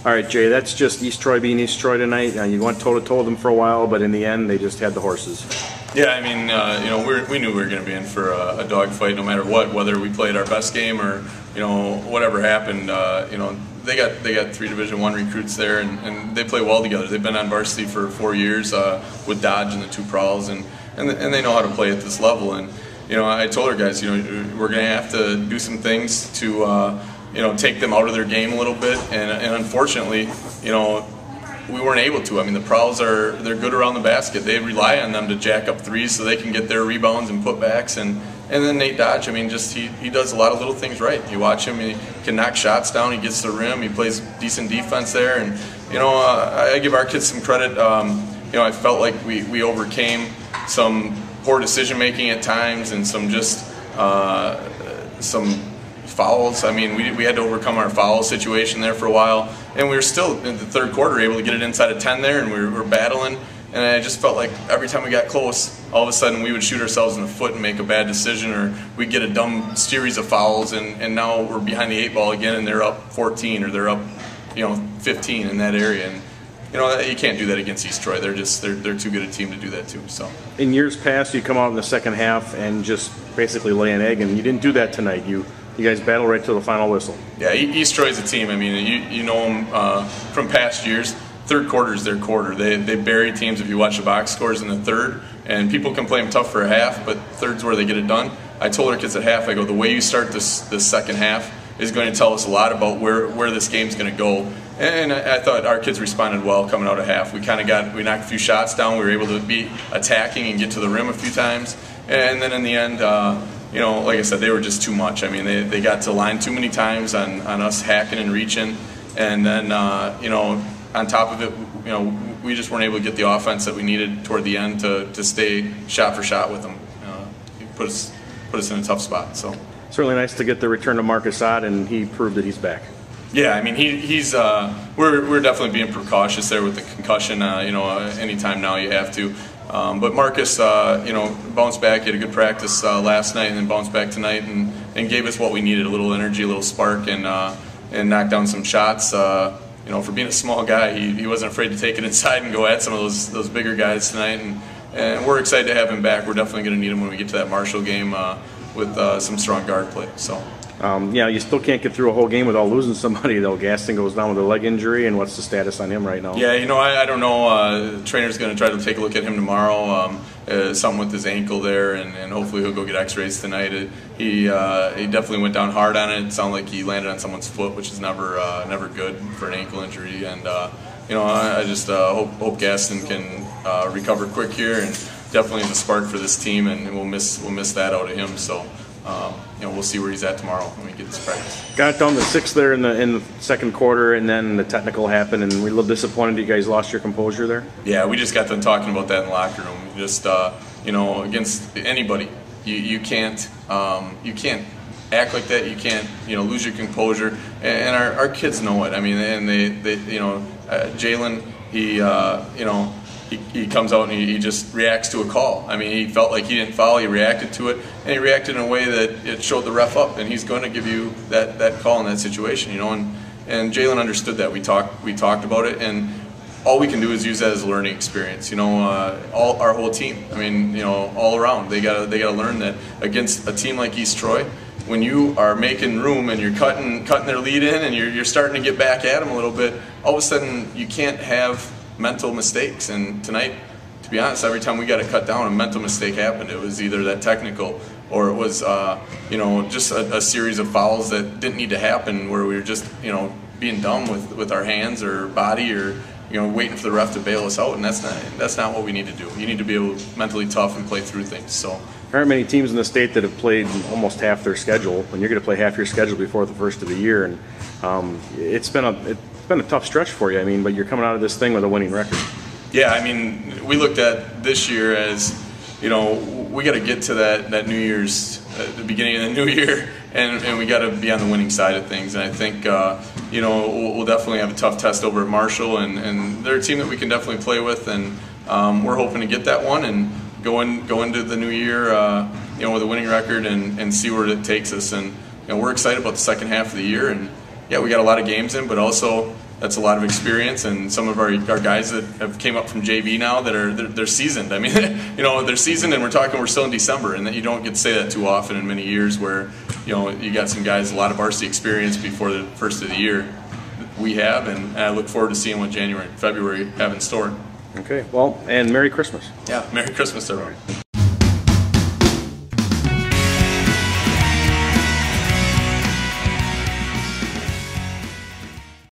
All right, Jay, that's just East Troy being East Troy tonight. You went toe-to-toe with them for a while, but in the end, they just had the horses. Yeah, I mean, we knew we were going to be in for a dogfight no matter what, whether we played our best game or, whatever happened. They got 3 Division I recruits there, and they play well together. They've been on varsity for 4 years with Dodge and the 2 Prowls, and they know how to play at this level. And I told our guys, we're going to have to do some things to take them out of their game a little bit, and unfortunately, we weren't able to. I mean, the Prowls they're good around the basket. They rely on them to jack up threes so they can get their rebounds and putbacks. And then Nate Dodge, I mean, just he does a lot of little things right. You watch him, he can knock shots down, he gets to the rim, he plays decent defense there. And I give our kids some credit. I felt like we overcame some poor decision making at times and some fouls. I mean, we had to overcome our foul situation there for a while, and we were still in the third quarter able to get it inside of 10 there, and we were battling. And I just felt like every time we got close, all of a sudden we would shoot ourselves in the foot and make a bad decision, or we'd get a dumb series of fouls, and now we're behind the 8 ball again, and they're up 14 or they're up 15 in that area. And you can't do that against East Troy. They're too good a team to do that too. So in years past, you come out in the second half and just basically lay an egg, and you didn't do that tonight. You guys battle right to the final whistle. Yeah, East Troy's a team. I mean, you know them from past years. Third quarter is their quarter. They bury teams if you watch the box scores in the third, and people can play them tough for a half, but third's where they get it done. I told our kids at half, I go, the way you start this second half is going to tell us a lot about where this game's going to go. And I thought our kids responded well coming out of half. We knocked a few shots down. We were able to be attacking and get to the rim a few times, and then in the end. Like I said, they were just too much. I mean, they got to line too many times on us hacking and reaching, and then on top of it, we just weren't able to get the offense that we needed toward the end to stay shot for shot with them. It put us in a tough spot. So certainly nice to get the return of Marcus Ott, and he proved that he's back. Yeah, I mean he's we're definitely being precautious there with the concussion. Anytime now you have to. But Marcus, bounced back. He had a good practice last night, and then bounced back tonight, and gave us what we needed: a little energy, a little spark, and knocked down some shots. For being a small guy, he wasn't afraid to take it inside and go at some of those bigger guys tonight. And we're excited to have him back. We're definitely going to need him when we get to that Marshall game with some strong guard play. So. You still can't get through a whole game without losing somebody, though. Gaston goes down with a leg injury, and what's the status on him right now? Yeah, I don't know. The trainer's going to try to take a look at him tomorrow. Something with his ankle there, and hopefully he'll go get x-rays tonight. He definitely went down hard on it. It sounded like he landed on someone's foot, which is never good for an ankle injury. And I just hope Gaston can recover quick here, and definitely is a spark for this team, and we'll miss that out of him. So. We'll see where he's at tomorrow when we get this practice. Got down to 6 there in the second quarter, and then the technical happened, and we're a little disappointed you guys lost your composure there. Yeah, we just got done talking about that in the locker room. Just against anybody, you can't act like that. You can't lose your composure, and our kids know it. I mean, and they Jalen, he comes out and he just reacts to a call. I mean, he felt like he didn't foul, he reacted to it, and he reacted in a way that it showed the ref up, and he's going to give you that call in that situation, and Jalen understood that. We talked about it, and all we can do is use that as a learning experience. Our whole team. I mean, all around, they gotta learn that against a team like East Troy, when you are making room and you're cutting their lead in, and you're starting to get back at them a little bit, all of a sudden you can't have mental mistakes. And tonight, to be honest, every time we got to cut down, a mental mistake happened. It was either that technical, or it was just a series of fouls that didn't need to happen, where we were just being dumb with our hands or body, or waiting for the ref to bail us out. And that's not what we need to do. You need to be able to mentally tough and play through things. So there aren't many teams in the state that have played almost half their schedule, and you're going to play half your schedule before the first of the year, and it's been a tough stretch for you. I mean, but you're coming out of this thing with a winning record. Yeah, I mean, we looked at this year as, we got to get to that New Year's, the beginning of the new year, and we got to be on the winning side of things. And I think, we'll definitely have a tough test over at Marshall, and they're a team that we can definitely play with, and we're hoping to get that one and go into the new year, with a winning record and see where it takes us. And we're excited about the second half of the year, and yeah, we got a lot of games in, but also that's a lot of experience, and some of our guys that have came up from JV now that are they're seasoned. I mean, they're seasoned, and we're still in December, and that you don't get to say that too often in many years where you got some guys a lot of varsity experience before the first of the year. We have, and I look forward to seeing what January and February have in store. Okay, well, and Merry Christmas. Yeah, Merry Christmas, everyone.